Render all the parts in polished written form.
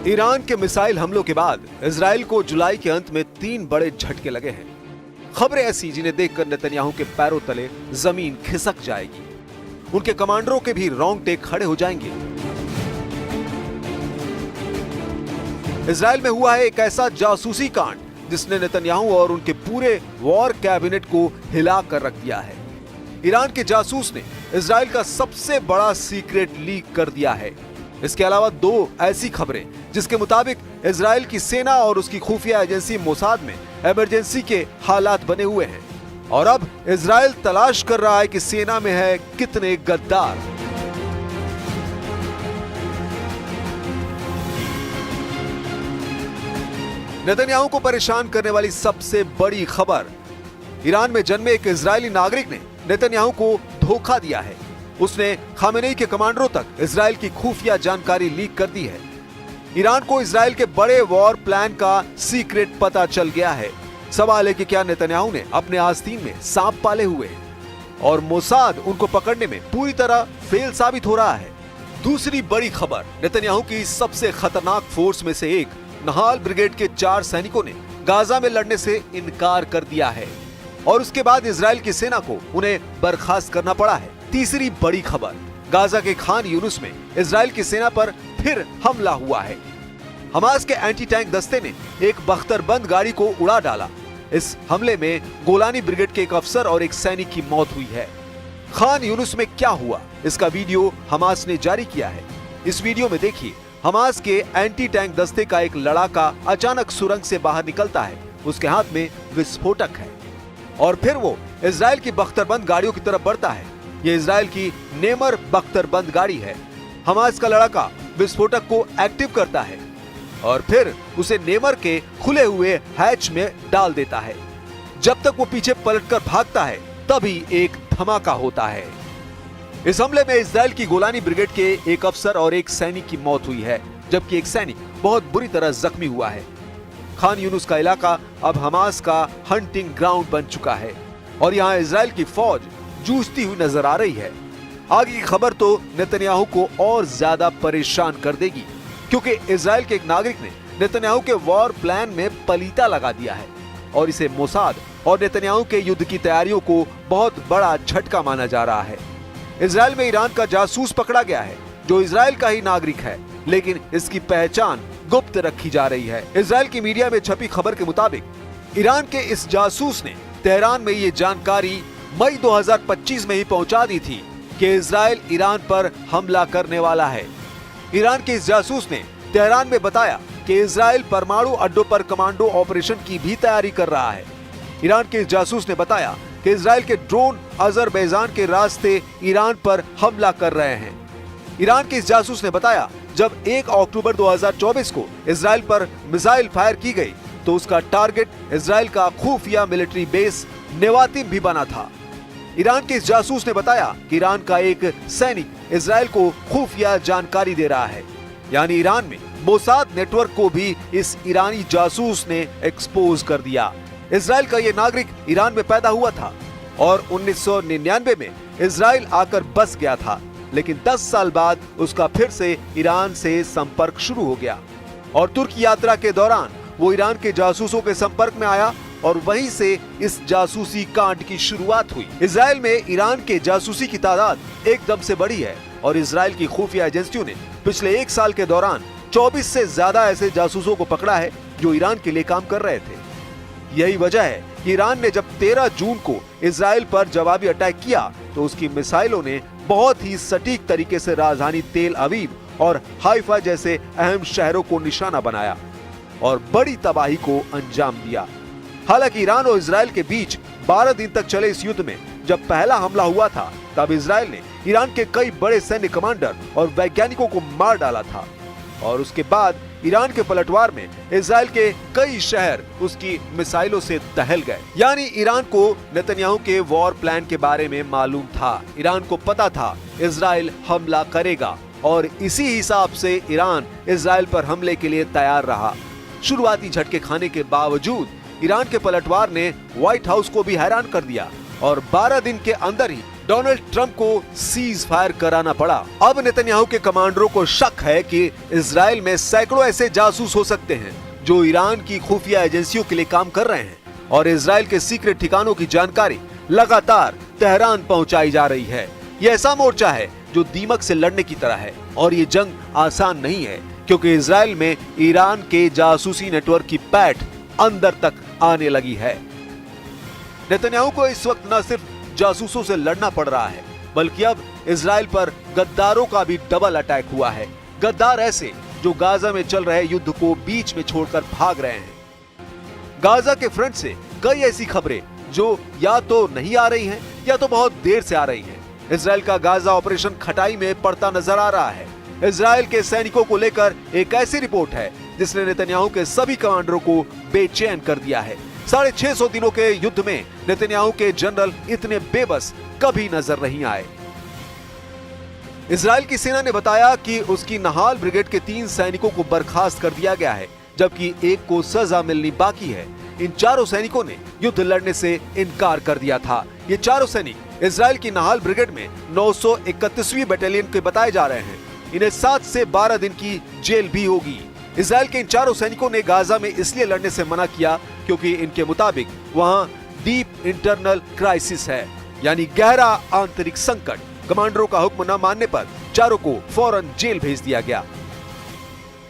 Iran के missile हमलों के बाद इजराइल को जुलाई के अंत में 3 बड़े झटके लगे हैं। खबरें ऐसी जिन्हें देखकर नेतन्याहू के पैरों तले जमीन खिसक जाएगी। उनके कमांडरों के भी रोंगटे खड़े हो जाएंगे। इजराइल में हुआ है एक ऐसा जासूसी कांड जिसने नेतन्याहू और उनके पूरे वॉर कैबिनेट को हिला कर रख दिया है। ईरान के जासूस ने इजराइल का सबसे बड़ा सीक्रेट लीक कर दिया है। इसके अलावा 2 ऐसी खबरें जिसके मुताबिक इजराइल की सेना और उसकी खुफिया एजेंसी मोसाद में इमरजेंसी के हालात बने हुए हैं और अब इजराइल तलाश कर रहा है कि सेना में है कितने गद्दार। नेतन्याहू को परेशान करने वाली सबसे बड़ी खबर, ईरान में जन्मे एक इजरायली नागरिक ने नेतन्याहू को धोखा दिया है। उसने खामेनेई के कमांडरों तक इजराइल की खुफिया जानकारी लीक कर दी है। ईरान को इजराइल के बड़े वॉर प्लान का सीक्रेट पता चल गया है। सवाल है कि क्या नेतन्याहू ने अपने आस्तीन में सांप पाले हुए हैं और मोसाद उनको पकड़ने में पूरी तरह फेल साबित हो रहा है। दूसरी बड़ी खबर, नेतन्याहू की सबसे खतरनाक फोर्स में से एक नहाल ब्रिगेड के 4 सैनिकों ने गाजा में लड़ने से इनकार कर दिया है और उसके बाद इजराइल की सेना को उन्हें बर्खास्त करना पड़ा है। तीसरी बड़ी खबर, गाजा के खान यूनुस में इजराइल की सेना पर फिर हमला हुआ है। हमास के एंटी टैंक दस्ते ने एक बख्तरबंद गाड़ी को उड़ा डाला। इस हमले में गोलानी ब्रिगेड के एक अफसर और एक सैनिक की मौत हुई है। खान यूनुस में क्या हुआ, इसका वीडियो हमास ने जारी किया है। इस वीडियो में देखिए, हमास के एंटी टैंक दस्ते का एक लड़ाका अचानक सुरंग से बाहर निकलता है। उसके हाथ में विस्फोटक है और फिर वो इजराइल की बख्तरबंद गाड़ियों की तरफ बढ़ता है। ये इजराइल की नेमर बख्तरबंद गाड़ी है। हमास का लड़ाका विस्फोटक को एक्टिव करता है और फिर उसे नेमर के खुले हुए हैच में डाल देता है। जब तक वो पीछे पलटकर भागता है तभी एक धमाका होता है। इस हमले में इजराइल की गोलानी ब्रिगेड के एक अफसर और एक सैनिक की मौत हुई है, जबकि एक सैनिक बहुत बुरी तरह जख्मी हुआ है। खान यूनुस का इलाका अब हमास का हंटिंग ग्राउंड बन चुका है और यहाँ इजराइल की फौज जूझती हुई नजर आ रही है। आगे की खबर तो नेतन्याहू को और ज्यादा परेशान कर देगी, क्योंकि इजराइल के एक नागरिक ने नेतन्याहू के वॉर प्लान में पलीता लगा दिया है और इसे मोसाद और नेतन्याहू के युद्ध की तैयारियों को बहुत बड़ा झटका माना जा रहा है। इजराइल में ईरान का जासूस पकड़ा गया है जो इजराइल का ही नागरिक है, लेकिन इसकी पहचान गुप्त रखी जा रही है। इजराइल की मीडिया में छपी खबर के मुताबिक ईरान के इस जासूस ने तेहरान में ये जानकारी मई 2025 में ही पहुंचा दी थी कि इजराइल ईरान पर हमला करने वाला है। ईरान के इस जासूस ने तेहरान में बताया कि इजराइल परमाणु अड्डों पर कमांडो ऑपरेशन की भी तैयारी कर रहा है। ईरान के इस जासूस ने बताया कि इजराइल के ड्रोन अजरबैजान के रास्ते ईरान पर हमला कर रहे हैं। ईरान के इस जासूस ने बताया, जब 1 अक्टूबर 2024 को इजराइल पर मिसाइल फायर की गई तो उसका टारगेट इजराइल का खुफिया मिलिट्री बेस नेवातिम भी बना था। ईरान के इस जासूस ने बताया कि ईरान का एक सैनिक इजराइल को खुफिया जानकारी दे रहा है, यानी ईरान में मोसाद नेटवर्क को भी इस ईरानी जासूस ने एक्सपोज कर दिया। इजराइल का ये नागरिक ईरान में पैदा हुआ था और 1999 में इजराइल आकर बस गया था, लेकिन 10 साल बाद उसका फिर से ईरान से संपर्क शुरू हो गया और तुर्की यात्रा के दौरान वो ईरान के जासूसों के संपर्क में आया और वहीं से इस जासूसी कांड की शुरुआत हुई। इजराइल में ईरान के जासूसी की तादाद एकदम से बढ़ी है और इजराइल की खुफिया एजेंसियों ने पिछले 1 साल के दौरान 24 से ज्यादा ऐसे जासूसों को पकड़ा है जो ईरान के लिए काम कर रहे थे। यही वजह है कि ईरान ने जब 13 जून को इजराइल पर जवाबी अटैक किया तो उसकी मिसाइलों ने बहुत ही सटीक तरीके से राजधानी तेल अवीव और हाइफा जैसे अहम शहरों को निशाना बनाया और बड़ी तबाही को अंजाम दिया। हालांकि ईरान और इजराइल के बीच 12 दिन तक चले इस युद्ध में जब पहला हमला हुआ था तब इजराइल ने ईरान के कई बड़े सैन्य कमांडर और वैज्ञानिकों को मार डाला था और उसके बाद ईरान के पलटवार में इजराइल के कई शहर उसकी मिसाइलों से दहल गए। यानी ईरान को नेतन्याहू के वॉर प्लान के बारे में मालूम था। ईरान को पता था इजराइल हमला करेगा और इसी हिसाब से ईरान इजराइल पर हमले के लिए तैयार रहा। शुरुआती झटके खाने के बावजूद ईरान के पलटवार ने व्हाइट हाउस को भी हैरान कर दिया और 12 दिन के अंदर ही डोनाल्ड ट्रंप को सीज फायर कराना पड़ा। अब नेतन्याहू के कमांडरों को शक है कि इजराइल में सैकड़ों ऐसे जासूस हो सकते हैं जो ईरान की खुफिया एजेंसियों के लिए काम कर रहे हैं और इजराइल के सीक्रेट ठिकानों की जानकारी लगातार तेहरान पहुंचाई जा रही है। यह ऐसा मोर्चा है जो दीमक से लड़ने की तरह है और ये जंग आसान नहीं है, क्योंकि इजराइल में ईरान के जासूसी नेटवर्क की पैठ अंदर तक आने लगी है। नेतन्याहू को इस वक्त न सिर्फ जासूसों से लड़ना पड़ रहा है, बल्कि अब इजराइल पर गद्दारों का भी डबल अटैक हुआ है। गद्दार ऐसे जो गाजा में चल रहे युद्ध को बीच में छोड़कर भाग रहे हैं। गाजा के फ्रंट से कई ऐसी खबरें जो या तो नहीं आ रही हैं या तो बहुत देर से आ रही हैं। इजराइल का गाजा ऑपरेशन खटाई में पड़ता नजर आ रहा है। इजराइल के सैनिकों को लेकर एक ऐसी रिपोर्ट है जिसने नेतन्याहू के सभी कमांडरों को बेचैन कर दिया है। 650 दिनों के युद्ध में नेतन्याहू के जनरल इतने बेबस कभी नजर नहीं आए। इजराइल की सेना ने बताया कि उसकी नहाल ब्रिगेड के 3 सैनिकों को बर्खास्त कर दिया गया है, जबकि एक को सजा मिलनी बाकी है। इन चारों सैनिकों ने युद्ध लड़ने से इनकार कर दिया था। ये चारों सैनिक इजराइल की नहाल ब्रिगेड में 931वीं बटालियन के बताए जा रहे हैं। इन्हें 7 से 12 दिन की जेल भी होगी। इजराइल के इन चारों सैनिकों ने गाजा में इसलिए लड़ने से मना किया क्योंकि इनके मुताबिक वहां डीप इंटरनल क्राइसिस है, यानी गहरा आंतरिक संकट। कमांडरों का हुक्म न मानने पर चारों को फौरन जेल भेज दिया गया।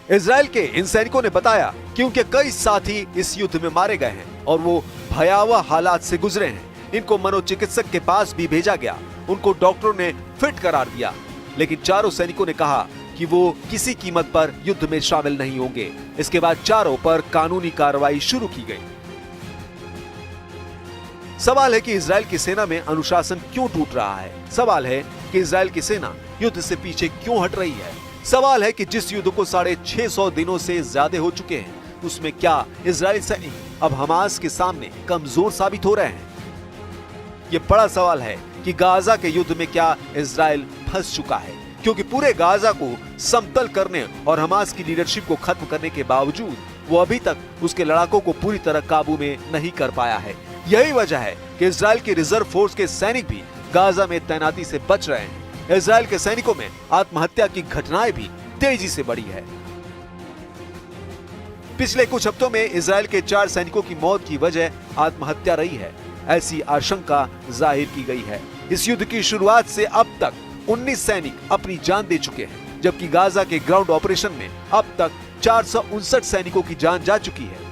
इजराइल के इन सैनिकों ने बताया कि उनके कई साथी इस युद्ध में मारे गए हैं और वो भयावह हालात से गुजरे हैं। इनको मनोचिकित्सक के पास भी भेजा गया। उनको डॉक्टरों ने फिट करार दिया, लेकिन चारों सैनिकों ने कहा कि वो किसी कीमत पर युद्ध में शामिल नहीं होंगे। इसके बाद चारों पर कानूनी कार्रवाई शुरू की गई। सवाल है कि इजराइल की सेना में अनुशासन क्यों टूट रहा है। सवाल है कि इजराइल की सेना युद्ध से पीछे क्यों हट रही है। सवाल है कि जिस युद्ध को 650 दिनों से ज्यादा हो चुके हैं, उसमें क्या इजराइली सैनिक अब हमास के सामने कमजोर साबित हो रहे हैं। ये बड़ा सवाल है कि गाजा के युद्ध में क्या इजराइल फंस चुका है, क्योंकि पूरे गाजा को समतल करने और हमास की लीडरशिप को खत्म करने के बावजूद वो अभी तक उसके लड़ाकों को पूरी तरह काबू में नहीं कर पाया है। यही वजह है कि इजराइल की रिजर्व फोर्स के सैनिक भी गाजा में तैनाती से बच रहे हैं। इजराइल के सैनिकों में आत्महत्या की घटनाएं भी तेजी से बढ़ी है। पिछले कुछ हफ्तों में इजराइल के 4 सैनिकों की मौत की वजह आत्महत्या रही है, ऐसी आशंका जाहिर की गई है। इस युद्ध की शुरुआत से अब तक 19 सैनिक अपनी जान दे चुके हैं, जबकि गाजा के ग्राउंड ऑपरेशन में अब तक 459 सैनिकों की जान जा चुकी है।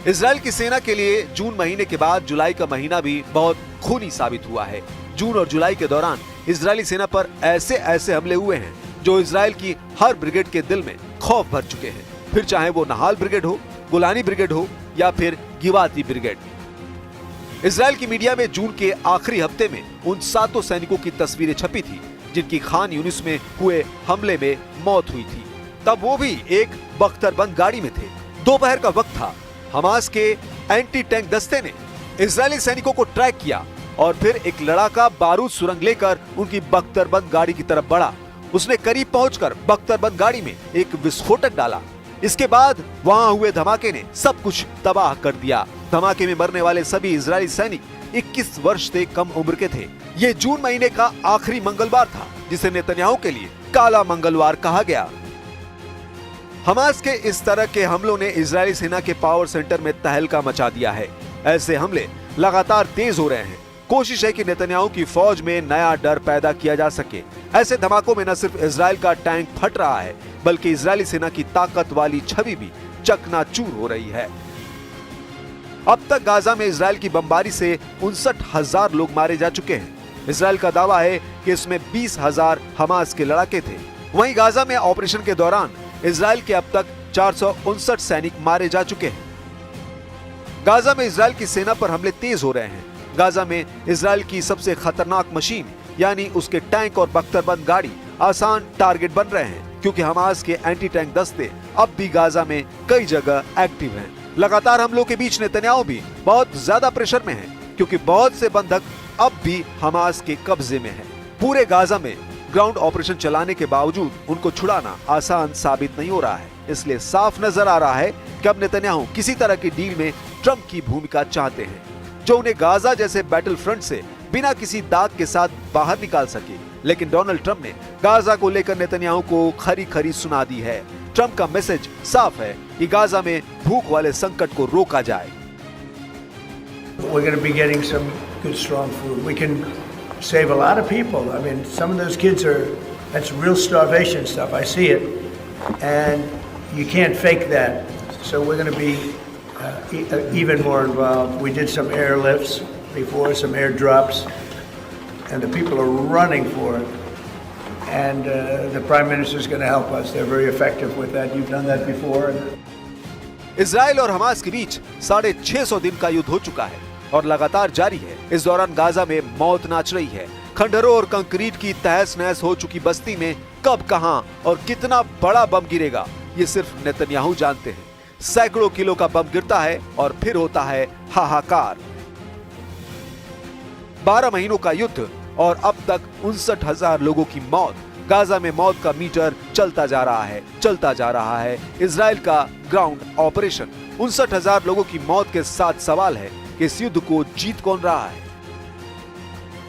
इजराइल की सेना के लिए जून महीने के बाद जुलाई का महीना भी बहुत खूनी साबित हुआ है। जून और जुलाई के दौरान इजरायली सेना पर ऐसे ऐसे हमले हुए हैं जो इजराइल की हर ब्रिगेड के दिल में खौफ भर चुके हैं, फिर चाहे वो नहाल ब्रिगेड हो, गोलानी ब्रिगेड हो या फिर गिवाती ब्रिगेड। इजराइल की मीडिया में जून के आखिरी हफ्ते में उन 7 सैनिकों की तस्वीरें छपी थी जिनकी खान यूनिस में हुए हमले में मौत हुई थी। तब वो भी एक बख्तरबंद गाड़ी में थे। दोपहर का वक्त था। हमास के एंटी टैंक दस्ते ने इजरायली सैनिकों को ट्रैक किया और फिर एक लड़ाका बारूद सुरंग लेकर उनकी बख्तरबंद गाड़ी की तरफ बढ़ा। उसने करीब पहुंचकर बख्तरबंद गाड़ी में एक विस्फोटक डाला। इसके बाद वहां हुए धमाके ने सब कुछ तबाह कर दिया। धमाके में मरने वाले सभी इजरायली सैनिक 21 वर्ष से कम उम्र के थे। ये जून महीने का आखिरी मंगलवार था, जिसे नेतन्याहू के लिए काला मंगलवार कहा गया। हमास के इस तरह के हमलों ने इजरायली सेना के पावर सेंटर में तहलका मचा दिया है। ऐसे हमले लगातार तेज हो रहे हैं। कोशिश है कि नेतन्याहू की फौज में नया डर पैदा किया जा सके। ऐसे धमाकों में न सिर्फ इजराइल का टैंक फट रहा है, बल्कि इजरायली सेना की ताकत वाली छवि भी चकनाचूर हो रही है। अब तक गाजा में इजराइल की बमबारी से 59,000 लोग मारे जा चुके हैं। इजराइल का दावा है कि इसमें 20,000 हमास के लड़ाके थे। वहीं गाजा में ऑपरेशन के दौरान इजराइल के अब तक 459 सैनिक मारे जा चुके हैं। गाजा में इजराइल की सेना पर हमले तेज हो रहे हैं। गाजा में इजराइल की सबसे खतरनाक मशीन यानी उसके टैंक और बख्तरबंद गाड़ी आसान टारगेट बन रहे हैं, क्योंकि हमास के एंटी टैंक दस्ते अब भी गाजा में कई जगह एक्टिव हैं। लगातार हमलों के बीच नेतन्याहू भी बहुत ज्यादा प्रेशर में है, क्योंकि बहुत से बंधक अब भी हमास के कब्जे में हैं। पूरे गाजा में ग्राउंड ऑपरेशन चलाने के बावजूद उनको छुड़ाना आसान साबित नहीं हो रहा है। इसलिए साफ नजर आ रहा है कि अब नेतन्याहू किसी तरह की डील में ट्रंप की भूमिका चाहते हैं, जो उन्हें गाजा जैसे बैटल फ्रंट से बिना किसी दाग के साथ बाहर निकाल सके। लेकिन डोनाल्ड ट्रंप ने गाजा को लेकर नेतन्याहू को खरी खरी सुना दी है। ट्रंप का मैसेज साफ है कि गाजा में भूख वाले संकट को रोका जाए। We're going to be getting some good strong food. We can save a lot of people. I mean, some of those kids that's real starvation stuff. I see it, and you can't fake that. So we're going to be even more involved. We did some airlifts before, some airdrops, and the people are running for it. And the Prime Minister is going to help us. They're very effective with that. You've done that before. Israel और Hamas के बीच 650 दिन का युद्ध हो चुका है और लगातार जारी है। इस दौरान गाजा में मौत नाच रही है। खंडरों और कंक्रीट की तहस नहस हो चुकी बस्ती में कब, कहां और कितना बड़ा बम गिरेगा, ये सिर्फ नेतन्याहू जानते हैं। सैकड़ों किलो का बम गिरता है और फिर होता है हाहाकार। 12 महीनों का युद्ध और अब तक 59,000 लोगों की मौत। गाजा में मौत का मीटर चलता जा रहा है। इजराइल का ग्राउंड ऑपरेशन। 59,000 लोगों की मौत के साथ सवाल है कि इस युद्ध को जीत कौन रहा है।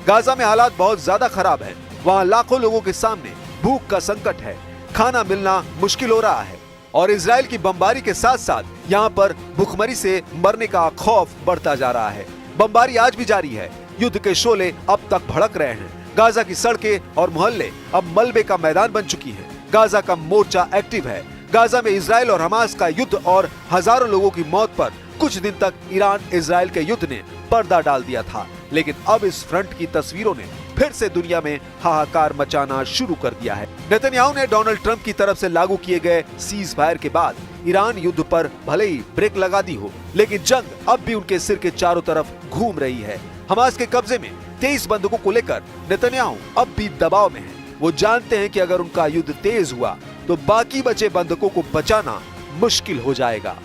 गाजा में हालात बहुत ज्यादा खराब हैं। वहां लाखों लोगों के सामने भूख का संकट है। खाना मिलना मुश्किल हो रहा है और इजराइल की बमबारी के साथ साथ यहां पर भूखमरी से मरने का खौफ बढ़ता जा रहा है। बमबारी आज भी जारी है। युद्ध के शोले अब तक भड़क रहे हैं। गाजा की सड़कें और मोहल्ले अब मलबे का मैदान बन चुकी है। गाजा का मोर्चा एक्टिव है। गाजा में इजराइल और हमास का युद्ध और हजारों लोगों की मौत पर कुछ दिन तक ईरान इजराइल के युद्ध ने पर्दा डाल दिया था, लेकिन अब इस फ्रंट की तस्वीरों ने फिर से दुनिया में हाहाकार मचाना शुरू कर दिया है। नेतन्याहू ने डोनाल्ड ट्रंप की तरफ से लागू किए गए सीज फायर के बाद ईरान युद्ध पर भले ही ब्रेक लगा दी हो, लेकिन जंग अब भी उनके सिर के चारों तरफ घूम रही है। हमास के कब्जे में 23 बंदूकों को लेकर नेतन्याहू अब भी दबाव में है। वो जानते हैं कि अगर उनका युद्ध तेज हुआ तो बाकी बचे बंदूकों को बचाना मुश्किल हो जाएगा।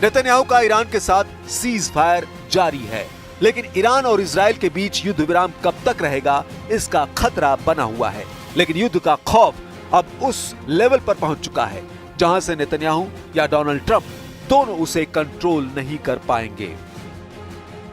नेतन्याहू का ईरान के साथ सीज फायर जारी है, लेकिन ईरान और इजराइल के बीच युद्ध विराम कब तक रहेगा, इसका खतरा बना हुआ है। लेकिन युद्ध का खौफ अब उस लेवल पर पहुंच चुका है जहां से नेतन्याहू या डोनाल्ड ट्रंप दोनों उसे कंट्रोल नहीं कर पाएंगे।